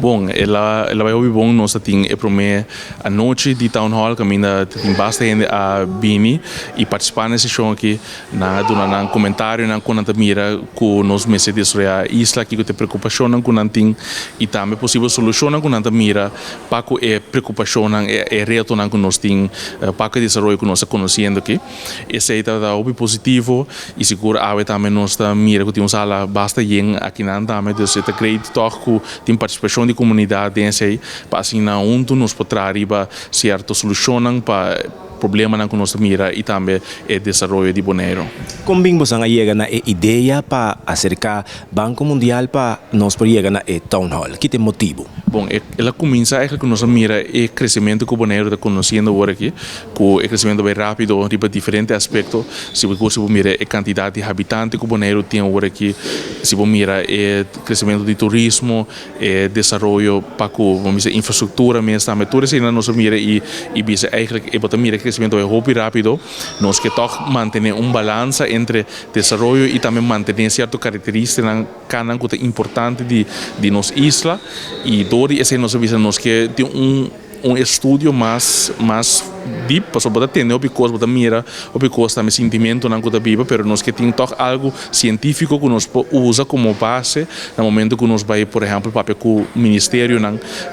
Bom, ela vai ouvir bom nós tem é para mim a noite de town hall que ainda tem bastante gente a bini e participar nesse show aqui na dona comentário na quando a mira com nós meses de sobre a isla que tem preocupação na quando tem e também possível solução na quando a mira para que é preocupação é reto na quando nós tem para que desenvolver que nós conhecendo aqui esse aí tá obi positivo e seguro a também nós tá mira que tem uma sala basta yen aqui na também então esse crédito toque tem participação de comunidade desse aí para assim na onde nos poderá arriba certo solucionam para problema na nossa mira e também o desenvolvimento de Bonaire. Como bem você chega na ideia para acercar Banco Mundial para nós para chegar na Town Hall? Que tem motivo? Bom, ela começa a que nossa mira é crescimento que o Bonaire está conhecendo agora aqui, com o crescimento bem rápido, riba diferentes aspectos. Se você mira a quantidade de habitantes que o Bonaire tem agora aqui, se você mira o crescimento de turismo, desenvolvimento para vamos dizer infraestrutura mesmo, também tudo isso na nossa mira e bisa eigenlijk é mira crescimento é rápido, nós que toca manter balança entre desenvolvimento e também manter certas características que é importante de nossa isla e dori esse nosso bisa nós que tem estudo mais deep, para poder entender o que coisa mira, o que coisa também sentimento na coisa viva, pero nós que tem algo científico que nós usa como base no momento que nós vai, por exemplo, para o ministério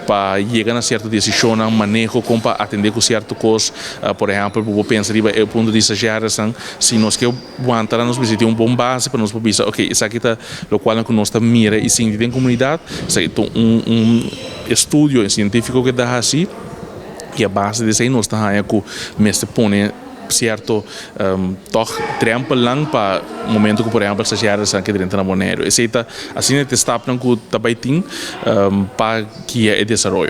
para chegar a certa decisão, manejo como para atender com certa coisa, por exemplo, vou pensar o ponto de vista geração, se nós que aguentar nós precisamos bom base para nós pensar, ok, isso aqui tá o qual que nós mira e sentir em comunidade, isso é estudo científico que dá assim e a base desse aí nós estamos com mestre põe certo toch trampo lang para momento que por exemplo se já era que dentro na Bonaire esse tá assim é testar para que também tem para que é desenvolvimento